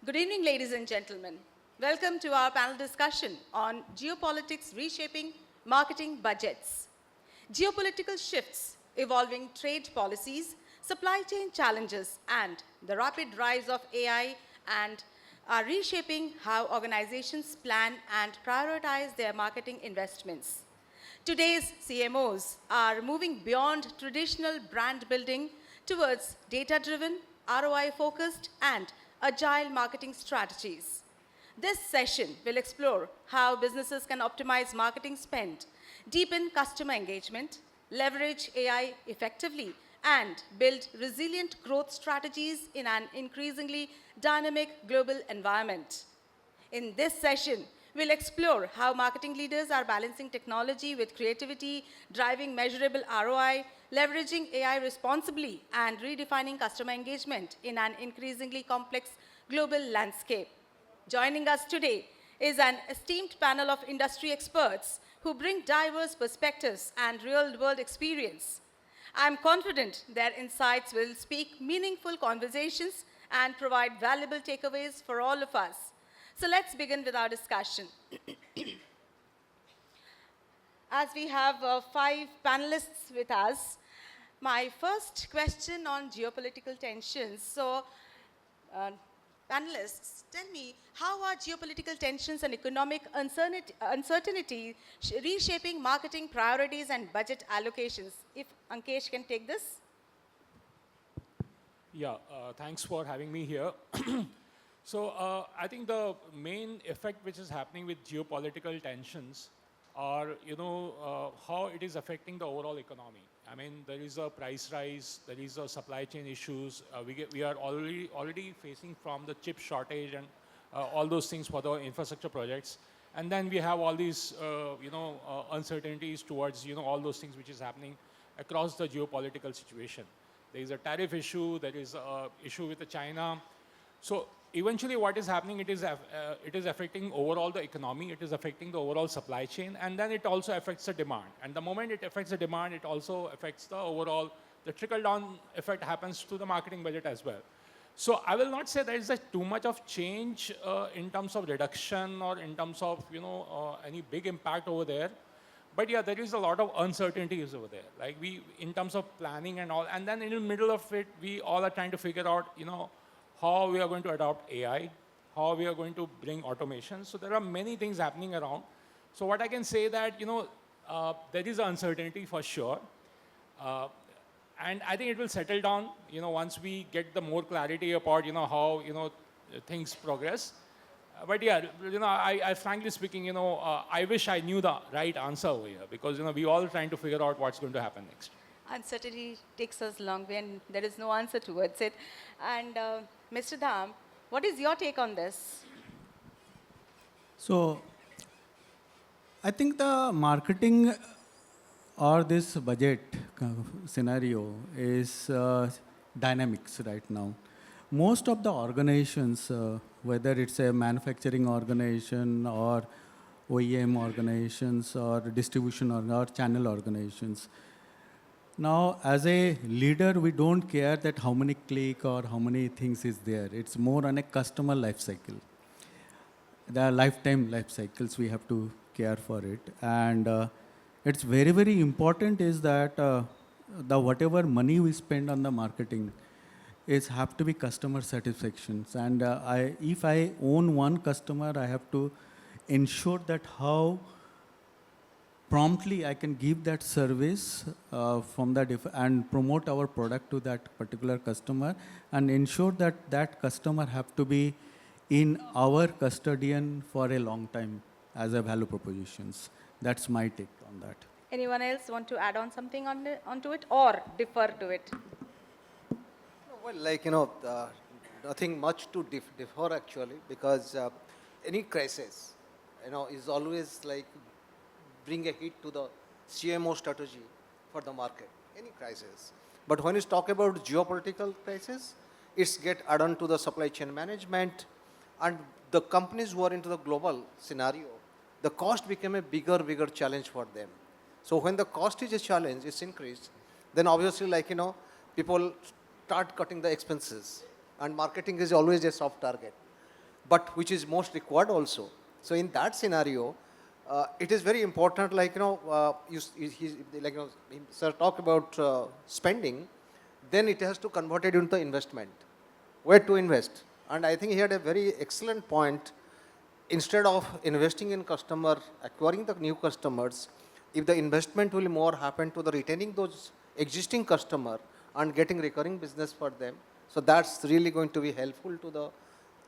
Good evening, ladies and gentlemen. Welcome to our panel discussion on geopolitics reshaping marketing budgets. Geopolitical shifts, evolving trade policies, supply chain challenges, and the rapid rise of AI and are reshaping how organizations plan and prioritize their marketing investments. Today's CMOs are moving beyond traditional brand building towards data-driven, ROI-focused, and agile marketing strategies. This session will explore how businesses can optimize marketing spend, deepen customer engagement, leverage AI effectively, and build resilient growth strategies in an increasingly dynamic global environment. In this session, we'll explore how marketing leaders are balancing technology with creativity, driving measurable ROI, leveraging AI responsibly, and redefining customer engagement in an increasingly complex global landscape. Joining us today is an esteemed panel of industry experts who bring diverse perspectives and real-world experience. I'm confident their insights will speak meaningful conversations and provide valuable takeaways for all of us. So let's begin with our discussion. As we have 5 panelists with us, my first question on geopolitical tensions. So, panelists, tell me, how are geopolitical tensions and economic uncertainty reshaping marketing priorities and budget allocations? If Ankesh can take this. Yeah, thanks for having me here. So I think the main effect which is happening with geopolitical tensions are, how it is affecting the overall economy. I mean, there is a price rise, there is a supply chain issues. We are already facing from the chip shortage and all those things for the infrastructure projects. And then we have all these, uncertainties towards, all those things which is happening across the geopolitical situation. There is a tariff issue, there is an issue with China. So eventually what is happening, it is affecting overall the economy, it is affecting the overall supply chain, and then it also affects the demand. And the moment it affects the demand, it also affects the overall, the trickle-down effect happens to the marketing budget as well. So I will not say there is too much of change in terms of reduction or in terms of, any big impact over there. But yeah, there is a lot of uncertainties over there. Like in terms of planning and all, and then in the middle of it, we all are trying to figure out, how we are going to adopt AI, how we are going to bring automation. So there are many things happening around. So what I can say that, there is uncertainty for sure. And I think it will settle down, once we get the more clarity about, how, things progress. But yeah, I frankly speaking, I wish I knew the right answer over here because, we all trying to figure out what's going to happen next. Uncertainty takes us a long way and there is no answer towards it. And Mr. Dham, what is your take on this? So, I think the marketing or this budget scenario is dynamics right now. Most of the organizations, whether it's a manufacturing organization or OEM organizations or distribution or channel organizations, now, as a leader, we don't care that how many click or how many things is there. It's more on a customer life cycle. The lifetime life cycles, we have to care for it. And it's very, very important is that the whatever money we spend on the marketing is have to be customer satisfactions. And if I own one customer, I have to ensure that how promptly I can give that service from that and promote our product to that particular customer and ensure that that customer have to be in our custodian for a long time as a value propositions. That's my take on that. Anyone else want to add on something onto it or defer to it? Well, nothing much to defer actually because any crisis, is always like bring a hit to the CMO strategy for the market, any crisis. But when you talk about geopolitical crisis, it's get add-on to the supply chain management and the companies who are into the global scenario, the cost became a bigger challenge for them. So when the cost is a challenge, it's increased, then obviously people start cutting the expenses and marketing is always a soft target. but which is most required also. So in that scenario, it is very important, like, like, sir talked about spending, then it has to convert it into investment. Where to invest? And I think he had a very excellent point. Instead of investing in customer, acquiring the new customers, if the investment will more happen to the retaining those existing customer and getting recurring business for them, so that's really going to be helpful to the,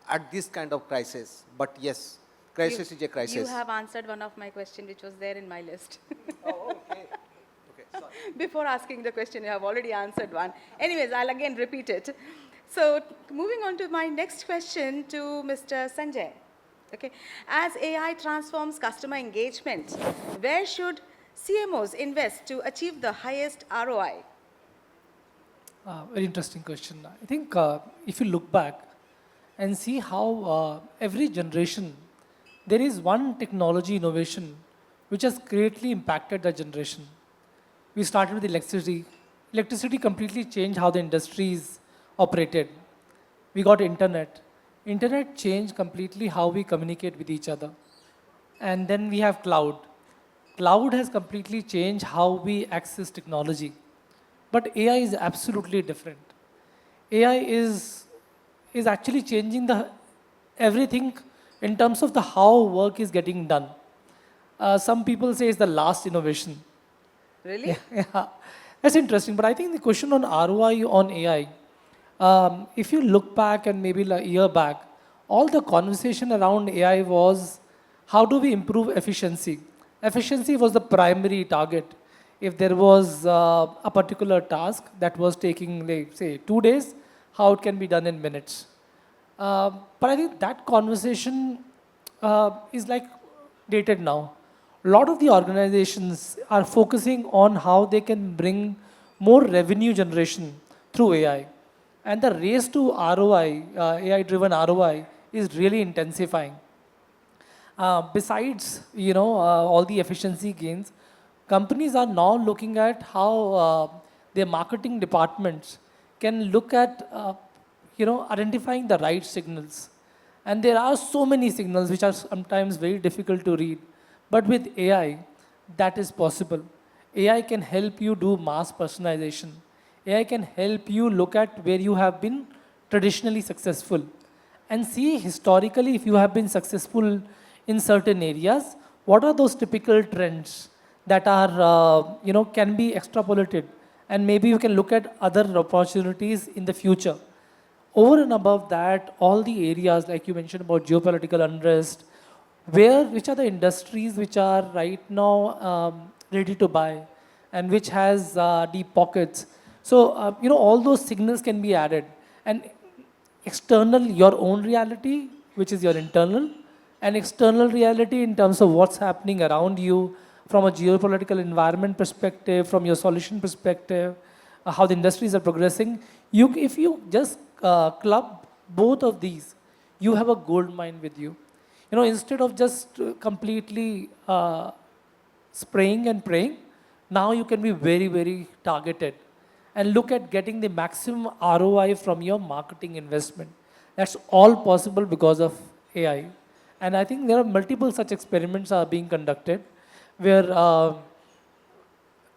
at this kind of crisis. But yes, crisis is a crisis. You have answered one of my question which was there in my list. Oh, okay. Okay, sorry. Before asking the question, you have already answered one. Anyways, I'll again repeat it. So moving on to my next question to Mr. Sanjay. Okay. As AI transforms customer engagement, where should CMOs invest to achieve the highest ROI? Very interesting question. I think if you look back and see how every generation, there is one technology innovation which has greatly impacted the generation. We started with electricity. Electricity completely changed how the industries operated. We got internet. Internet changed completely how we communicate with each other. And then we have cloud. Cloud has completely changed how we access technology. But AI is absolutely different. AI is actually changing the everything in terms of the how work is getting done. Some people say it's the last innovation. Really? Yeah, that's interesting. But I think the question on ROI on AI, if you look back and maybe like a year back, all the conversation around AI was how do we improve efficiency? Efficiency was the primary target. If there was a particular task that was taking, like, say, 2 days, how it can be done in minutes. But I think that conversation is like dated now. A lot of the organizations are focusing on how they can bring more revenue generation through AI. And the race to ROI, AI-driven ROI, is really intensifying. Besides, all the efficiency gains, companies are now looking at how their marketing departments can look at, identifying the right signals. And there are so many signals which are sometimes very difficult to read. But with AI, that is possible. AI can help you do mass personalization. AI can help you look at where you have been traditionally successful and see historically if you have been successful in certain areas, what are those typical trends that are, can be extrapolated, and maybe you can look at other opportunities in the future. Over and above that, all the areas like you mentioned about geopolitical unrest, which are the industries which are right now ready to buy and which has deep pockets. So, all those signals can be added. And external, your own reality, which is your internal, and external reality in terms of what's happening around you from a geopolitical environment perspective, from your solution perspective, how the industries are progressing. If you just club both of these, you have a gold mine with you. Instead of just completely spraying and praying, now you can be very, very targeted and look at getting the maximum ROI from your marketing investment. That's all possible because of AI. And I think there are multiple such experiments are being conducted where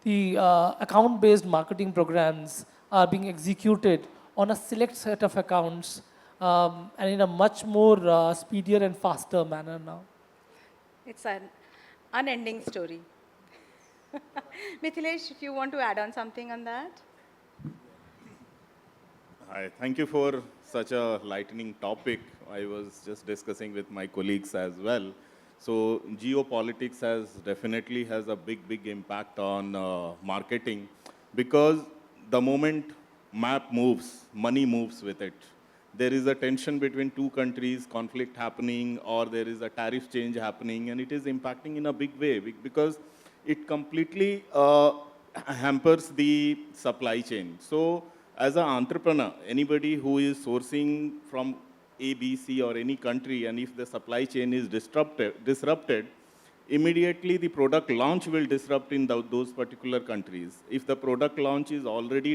the account-based marketing programs are being executed on a select set of accounts and in a much more speedier and faster manner now. It's an unending story. Mithilesh, if you want to add on something on that? Hi, thank you for such a lightning topic. I was just discussing with my colleagues as well. So geopolitics definitely has a big impact on marketing, because the moment map moves, money moves with it. There is a tension between two countries, conflict happening, or there is a tariff change happening, and it is impacting in a big way because it completely hampers the supply chain. So as an entrepreneur, anybody who is sourcing from A, B, C or any country, and if the supply chain is disrupted, immediately the product launch will disrupt in those particular countries. If the product launch is already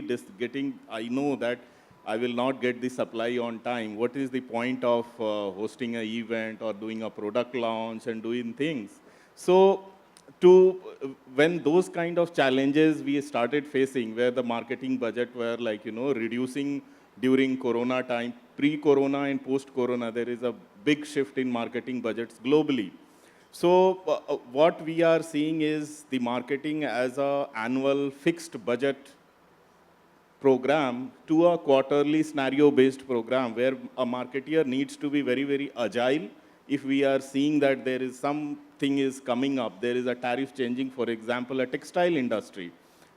I know that I will not get the supply on time. What is the point of hosting an event or doing a product launch and doing things? So when those kind of challenges we started facing, where the marketing budget were like, reducing during Corona time, pre-Corona and post-Corona, there is a big shift in marketing budgets globally. So what we are seeing is the marketing as a annual fixed budget program to a quarterly scenario-based program where a marketeer needs to be very, very agile. If we are seeing that there is something is coming up, there is a tariff changing, for example, a textile industry.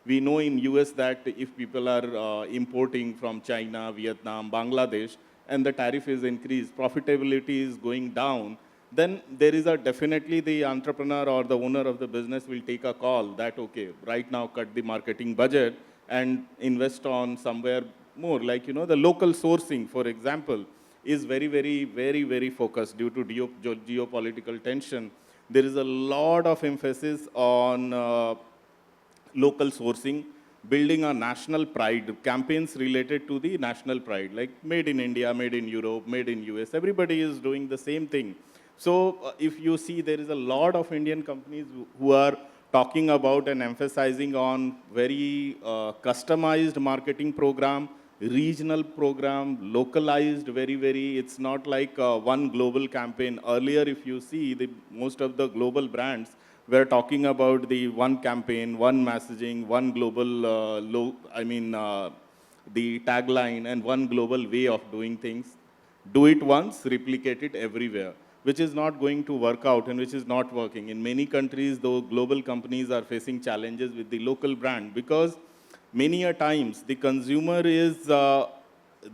We know in US that if people are importing from China, Vietnam, Bangladesh, and the tariff is increased, profitability is going down, then there is a definitely the entrepreneur or the owner of the business will take a call that, okay, right now cut the marketing budget and invest on somewhere more. Like, the local sourcing, for example, is very, very, very, very focused due to geopolitical tension. There is a lot of emphasis on local sourcing, building a national pride, campaigns related to the national pride, like made in India, made in Europe, made in US. Everybody is doing the same thing. So if you see, there is a lot of Indian companies who are talking about and emphasizing on very customized marketing program, regional program, localized, very, very, it's not like one global campaign. Earlier, if you see, most of the global brands were talking about the one campaign, one messaging, one global, the tagline and one global way of doing things. Do it once, replicate it everywhere, which is not going to work out and which is not working. In many countries, though, global companies are facing challenges with the local brand because many a times the consumer is,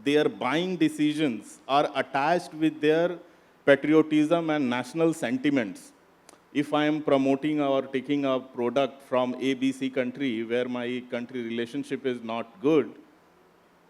their buying decisions are attached with their patriotism and national sentiments. If I am promoting or taking a product from ABC country where my country relationship is not good,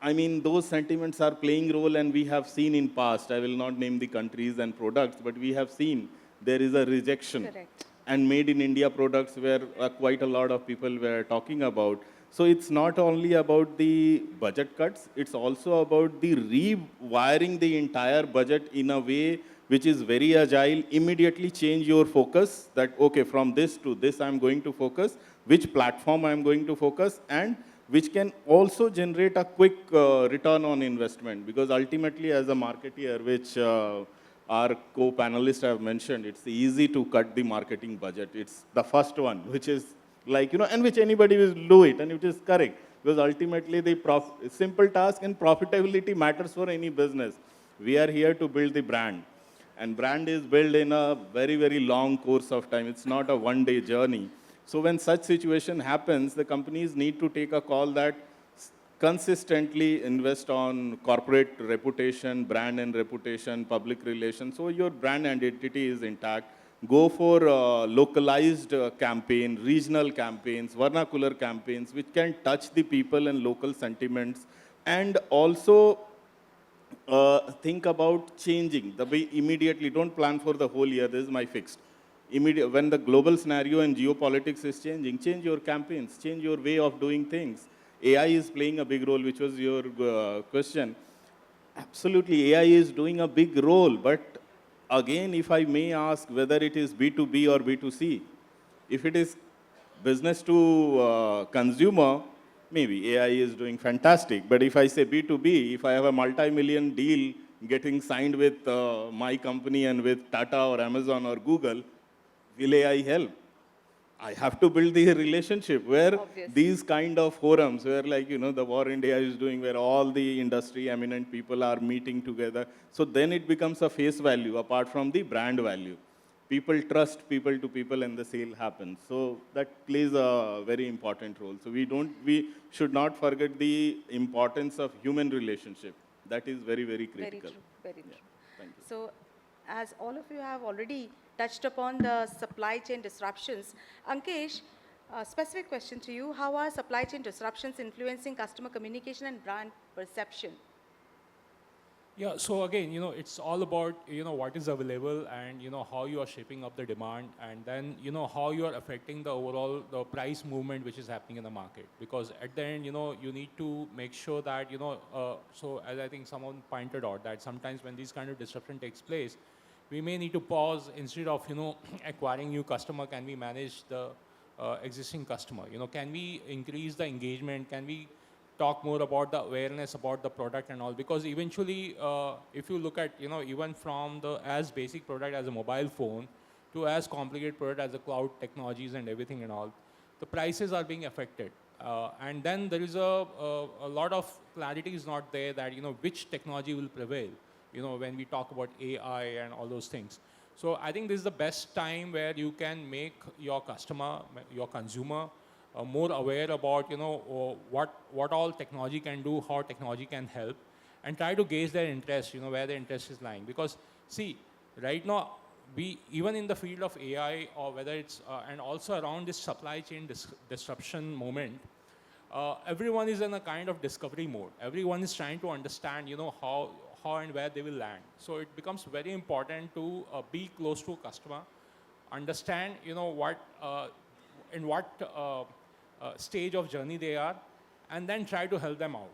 I mean, those sentiments are playing role and we have seen in past, I will not name the countries and products, but we have seen there is a rejection. Correct. And made in India products where quite a lot of people were talking about. So it's not only about the budget cuts, it's also about the rewiring the entire budget in a way which is very agile, immediately change your focus that, okay, from this to this I'm going to focus, which platform I'm going to focus, and which can also generate a quick return on investment. Because ultimately as a marketeer, which our co-panelists have mentioned, it's easy to cut the marketing budget. It's the first one, which is like, and which anybody will do it, and it is correct. Because ultimately the simple task and profitability matters for any business. We are here to build the brand. And brand is built in a very, very long course of time. It's not a one-day journey. So when such situation happens, the companies need to take a call that consistently invest on corporate reputation, brand and reputation, public relations, so your brand identity is intact. Go for localized campaign, regional campaigns, vernacular campaigns, which can touch the people and local sentiments. And also think about changing the way immediately. Don't plan for the whole year. This is my fixed. When the global scenario and geopolitics is changing, change your campaigns, change your way of doing things. AI is playing a big role, which was your question. Absolutely, AI is doing a big role, but again, if I may ask whether it is B2B or B2C, if it is business to consumer, maybe AI is doing fantastic. But if I say B2B, if I have a multi-million deal getting signed with my company and with Tata or Amazon or Google, will AI help? I have to build the relationship where Obviously. these kind of forums where like, the VARINDIA is doing, where all the industry eminent people are meeting together. So then it becomes a face value apart from the brand value. People trust people to people and the sale happens. So that plays a very important role. So we should not forget the importance of human relationship. That is very, very critical. Very true, very true. Thank you. So, as all of you have already touched upon the supply chain disruptions, Ankesh, a specific question to you. How are supply chain disruptions influencing customer communication and brand perception? Yeah, so again, it's all about, what is available and, how you are shaping up the demand and then, how you are affecting the overall, the price movement which is happening in the market. Because at the end, you need to make sure that, so as I think someone pointed out that sometimes when this kind of disruption takes place, we may need to pause instead of, acquiring new customer, can we manage the existing customer? Can we increase the engagement? Can we talk more about the awareness about the product and all, because eventually if you look at even from the as basic product as a mobile phone to as complicated product as the cloud technologies and everything and all, the prices are being affected, and then there is a lot of clarity is not there that which technology will prevail when we talk about AI and all those things. So I think this is the best time where you can make your customer, your consumer, more aware about what all technology can do, how technology can help, and try to gauge their interest, where their interest is lying. Because see, right now we even in the field of AI or whether it's and also around this supply chain disruption moment, everyone is in a kind of discovery mode. Everyone is trying to understand how and where they will land. So it becomes very important to be close to a customer, understand what in what stage of journey they are, and then try to help them out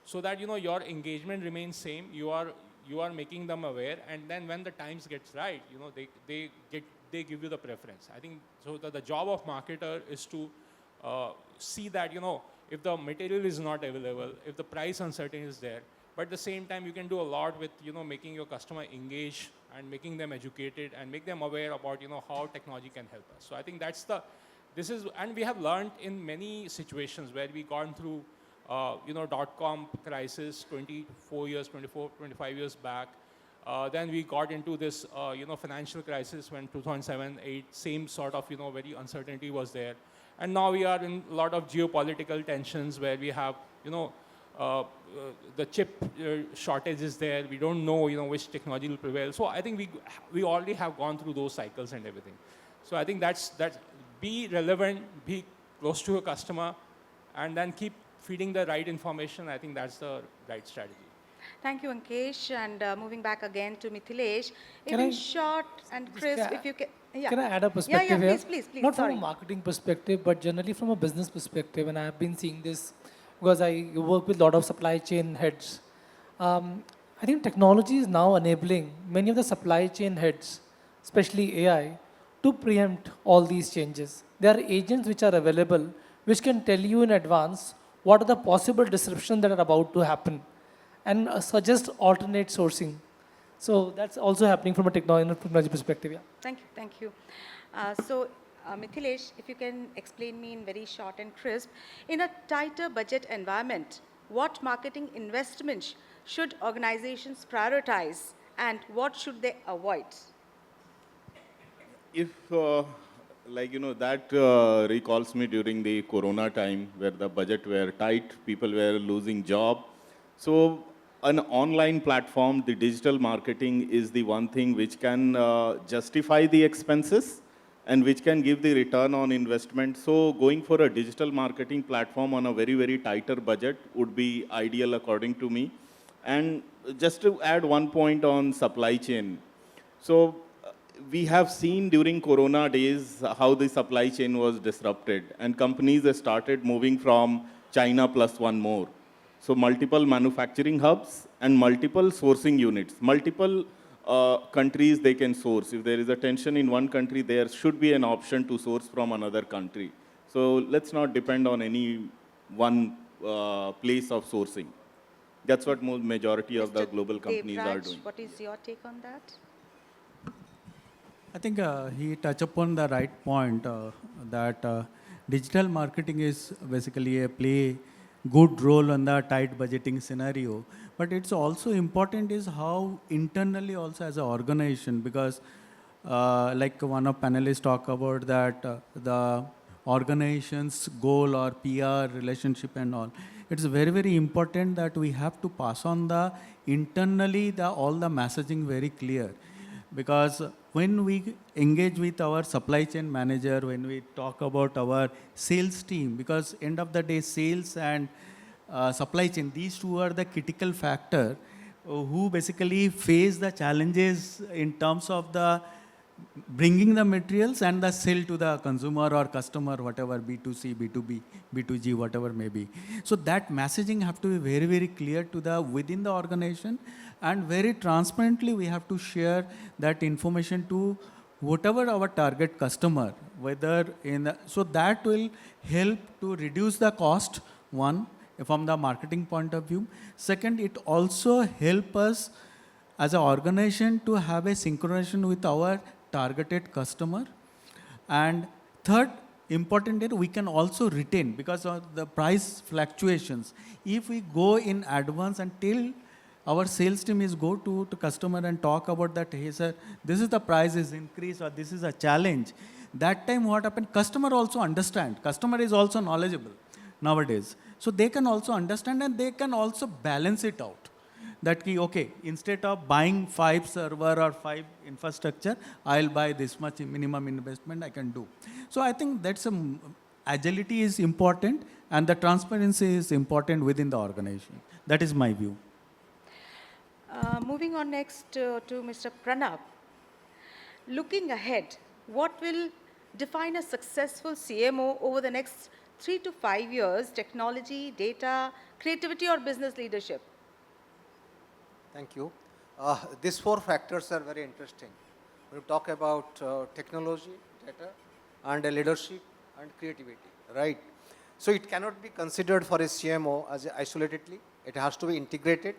so that your engagement remains same. You are making them aware, and then when the times gets right, they give you the preference. I think so that the job of marketer is to see that if the material is not available, if the price uncertainty is there, but at the same time you can do a lot with making your customer engage and making them educated and make them aware about how technology can help us. So I think that's the and we have learned in many situations where we gone through dot-com crisis 25 years back. Then we got into this financial crisis when 2007-8, same sort of very uncertainty was there. And now we are in a lot of geopolitical tensions where we have the chip shortage is there. We don't know which technology will prevail. So I think we already have gone through those cycles and everything. So I think that's be relevant, be close to a customer, and then keep feeding the right information. I think that's the right strategy. Thank you, Ankesh. And moving back again to Mithilesh, if Can in I short and crisp, if you can, Can I add a perspective here? Please, Not sorry. from a marketing perspective, but generally from a business perspective. And I have been seeing this because I work with a lot of supply chain heads. I think technology is now enabling many of the supply chain heads, especially AI, to preempt all these changes. There are agents which are available which can tell you in advance what are the possible disruptions that are about to happen and suggest alternate sourcing. So that's also happening from a technology perspective. Yeah. Thank you. Mithilesh, if you can explain me in very short and crisp, in a tighter budget environment, what marketing investments should organizations prioritize and what should they avoid? If, that recalls me during the Corona time where the budget were tight, people were losing job. So an online platform, the digital marketing is the one thing which can justify the expenses and which can give the return on investment. So going for a digital marketing platform on a very, very tighter budget would be ideal according to me. And just to add one point on supply chain. So we have seen during Corona days how the supply chain was disrupted and companies have started moving from China plus one more. So multiple manufacturing hubs and multiple sourcing units, multiple countries they can source. If there is a tension in one country, there should be an option to source from another country. So let's not depend on any one place of sourcing. That's what majority of the global companies are doing. What is your take on that? I think he touched upon the right point that digital marketing is basically a play good role on the tight budgeting scenario. But it's also important is how internally also as an organization, because like one of panelists talk about that the organization's goal or PR relationship and all. It's very, very important that we have to pass on the internally all the messaging very clear. Because when we engage with our supply chain manager, when we talk about our sales team, because end of the day, sales and supply chain, these two are the critical factor who basically face the challenges in terms of the bringing the materials and the sale to the consumer or customer, whatever, B2C, B2B, B2G, whatever may be. So that messaging have to be very, very clear to the within the organization, and very transparently we have to share that information to whatever our target customer, whether in the, so that will help to reduce the cost, one, from the marketing point of view. Second, it also help us as an organization to have a synchronization with our targeted customer. And third, important is we can also retain because of the price fluctuations. If we go in advance and tell our sales team is go to customer and talk about that, hey sir, this is the price is increased or this is a challenge. That time what happened, customer also understand. Customer is also knowledgeable nowadays. So they can also understand and they can also balance it out. That key, okay, instead of buying 5 server or 5 infrastructure, I'll buy this much minimum investment I can do. So I think that's agility is important and the transparency is important within the organization. That is my view. Moving on next to Mr. Pranab. Looking ahead, what will define a successful CMO over the next 3 to 5 years? Technology, data, creativity, or business leadership? Thank you. These 4 factors are very interesting. When you talk about technology, data, and leadership and creativity, right? So it cannot be considered for a CMO as isolatedly. It has to be integrated.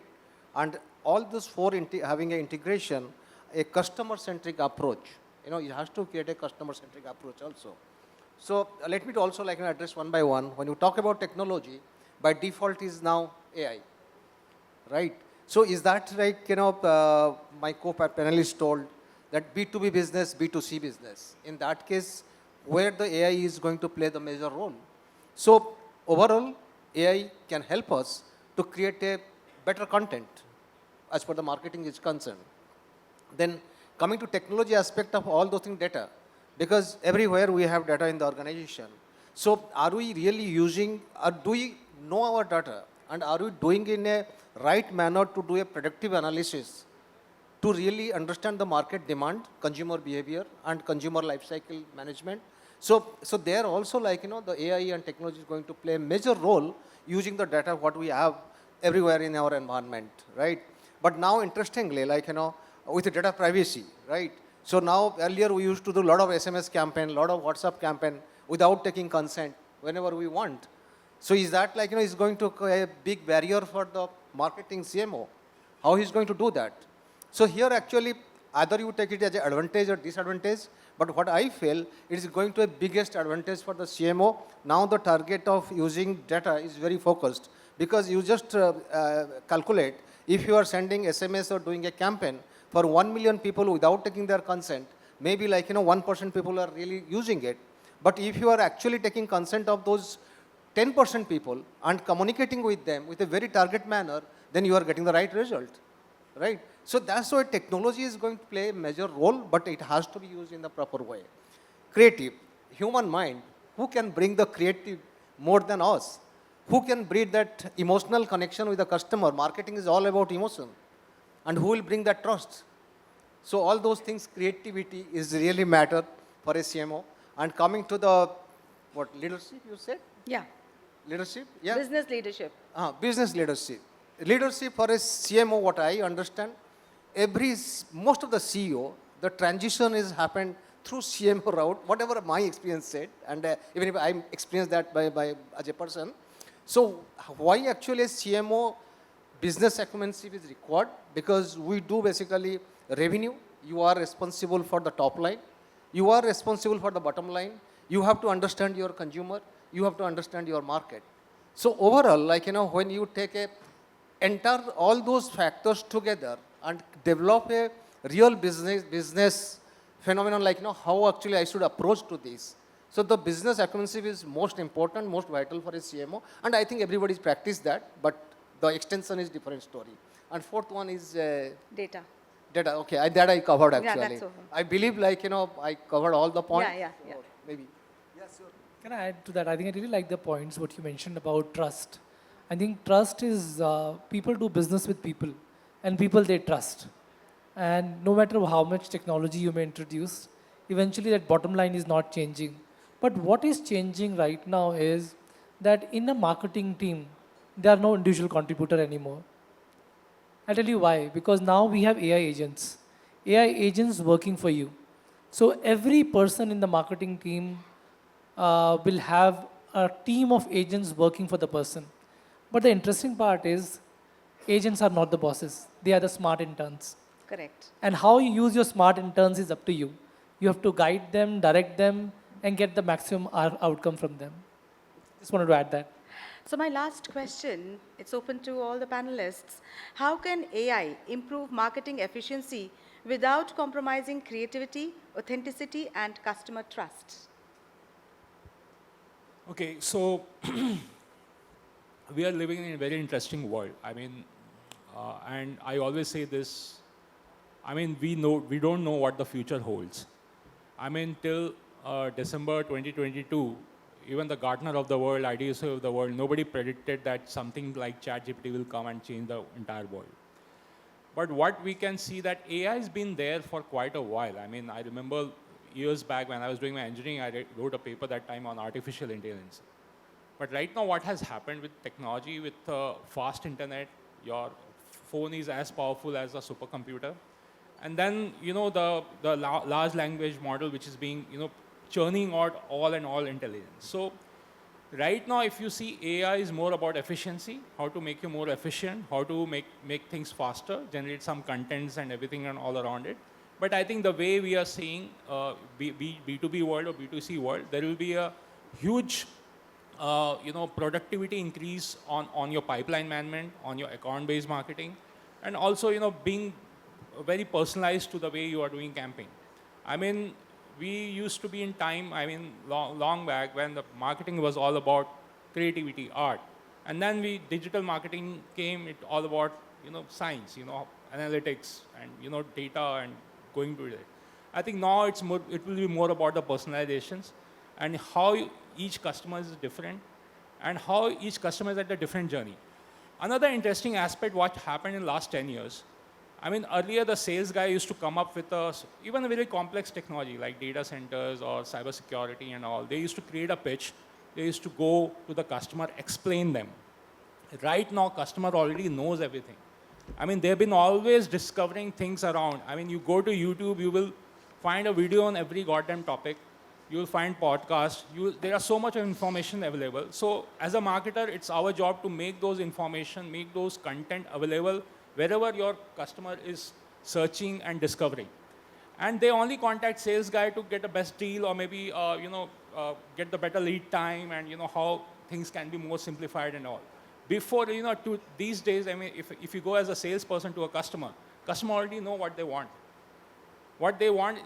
And all those 4 having an integration, a customer-centric approach. You know, you have to create a customer-centric approach also. So let me also address one by one. When you talk about technology, by default is now AI, right? So is that like, my co-panelist told that B2B business, B2C business. In that case, where the AI is going to play the major role. So overall, AI can help us to create a better content as per the marketing is concerned. Then coming to technology aspect of all those things, data, because everywhere we have data in the organization. So are we really using, or do we know our data, and are we doing in a right manner to do a predictive analysis to really understand the market demand, consumer behavior, and consumer life cycle management? So there also the AI and technology is going to play a major role using the data what we have everywhere in our environment, right? But now interestingly, with the data privacy, right? So now earlier we used to do a lot of SMS campaign, a lot of WhatsApp campaign without taking consent whenever we want. So is that is going to a big barrier for the marketing CMO? How he's going to do that? So here actually either you take it as an advantage or disadvantage, but what I feel it is going to a biggest advantage for the CMO. Now the target of using data is very focused because you just calculate if you are sending SMS or doing a campaign for 1 million people without taking their consent, maybe 1% people are really using it. But if you are actually taking consent of those 10% people and communicating with them with a very target manner, then you are getting the right result, right? So that's why technology is going to play a major role, but it has to be used in the proper way. Creative, human mind, who can bring the creative more than us? Who can breed that emotional connection with the customer? Marketing is all about emotion. And who will bring that trust? So all those things, creativity is really matter for a CMO. And coming to the, leadership you said? Yeah. Leadership? Yeah. Business leadership. Business leadership. Leadership for a CMO, what I understand, most of the CEO, the transition is happened through CMO route, whatever my experience said, and even if I experienced that by as a person. So why actually a CMO business acumen is required? Because we do basically revenue. You are responsible for the top line. You are responsible for the bottom line. You have to understand your consumer. You have to understand your market. So overall, when you take all those factors together and develop a real business phenomenon, how actually I should approach to this. So the business acumen is most important, most vital for a CMO, and I think everybody's practiced that, but the extension is different story. And fourth one is Data. Data. Okay, that I covered actually. Yeah, that's over. I believe I covered all the points. Yeah. Or maybe. Yes, sir. Can I add to that? I think I really like the points, what you mentioned about trust. I think trust is people do business with people. and people they trust. And no matter how much technology you may introduce, eventually that bottom line is not changing. But what is changing right now is that in a marketing team, there are no individual contributor anymore. I'll tell you why. Because now we have AI agents. AI agents working for you. So every person in the marketing team will have a team of agents working for the person. But the interesting part is agents are not the bosses. They are the smart interns. Correct. And how you use your smart interns is up to you. You have to guide them, direct them, and get the maximum outcome from them. Just wanted to add that. So my last question, it's open to all the panelists. How can AI improve marketing efficiency without compromising creativity, authenticity, and customer trust? Okay, so we are living in a very interesting world. I mean, and I always say this. I mean, we don't know what the future holds. I mean, till December 2022, even the Gartner of the world, IDSO of the world, nobody predicted that something like ChatGPT will come and change the entire world. But what we can see that AI has been there for quite a while. I mean, I remember years back when I was doing my engineering, I wrote a paper that time on artificial intelligence. But right now, what has happened with technology, with fast internet, your phone is as powerful as a supercomputer. And then, you know, the large language model, which is being, you know, churning out all intelligence. So right now, if you see, AI is more about efficiency, how to make you more efficient, how to make things faster, generate some contents and everything and all around it. But I think the way we are seeing B2B world or B2C world, there will be a huge you know, productivity increase on your pipeline management, on your account-based marketing, and also, you know, being very personalized to the way you are doing campaign. I mean, we used to be in time, I mean, long back when the marketing was all about creativity, art. And then digital marketing came, it all about, you know, science, you know, analytics and, you know, data and going to it. I think now it will be more about the personalizations and how each customer is different and how each customer is at a different journey. Another interesting aspect what happened in the last 10 years, I mean, earlier the sales guy used to come up with even a very complex technology like data centers or cybersecurity and all. They used to create a pitch. They used to go to the customer, explain them. Right now, customer already knows everything. I mean, they've been always discovering things around. I mean, you go to YouTube, you will find a video on every goddamn topic. You will find podcasts. There are so much of information available. So as a marketer, it's our job to make those information, make those content available wherever your customer is searching and discovering. And they only contact sales guy to get the best deal or maybe you know, get the better lead time and you know how things can be more simplified and all. Before, you know, these days, I mean, if you go as a salesperson to a customer already know what they want. What they want,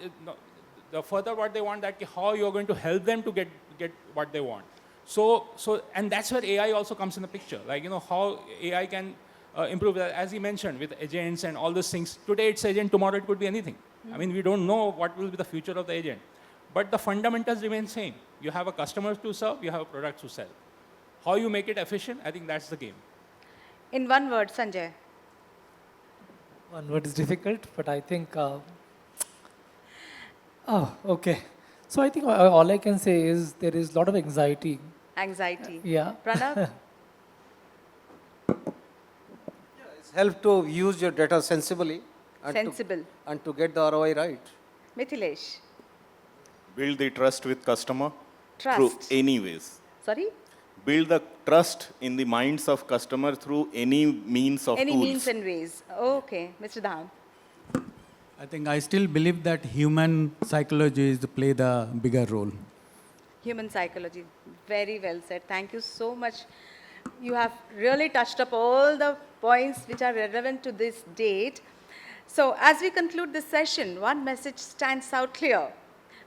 the further what they want, that how you're going to help them to get what they want. So, and that's where AI also comes in the picture. Like, you know, how AI can improve that, as he mentioned, with agents and all those things. Today it's agent, tomorrow it could be anything. I mean, we don't know what will be the future of the agent. But the fundamentals remain same. You have a customer to serve, you have a product to sell. How you make it efficient, I think that's the game. In one word, Sanjay. One word is difficult, but I think, oh, okay. So I think all I can say is there is a lot of anxiety. Anxiety. Yeah. Pranav? It's help to use your data sensibly and to get the ROI right. Mithilesh? Build the trust with customer Trust. through any ways. Sorry? Build the trust in the minds of customer through any means of Any tools. means and ways. Okay. Mr. Dham? I think I still believe that human psychology is to play the bigger role. Human psychology. Very well said. Thank you so much. You have really touched up all the points which are relevant to this date. So as we conclude this session, one message stands out clear.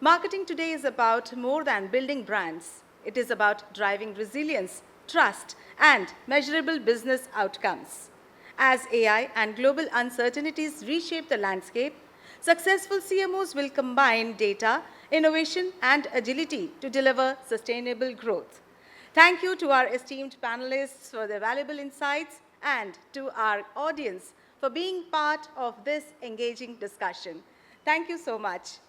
Marketing today is about more than building brands. It is about driving resilience, trust, and measurable business outcomes. As AI and global uncertainties reshape the landscape, successful CMOs will combine data, innovation, and agility to deliver sustainable growth. Thank you to our esteemed panelists for their valuable insights and to our audience for being part of this engaging discussion. Thank you so much.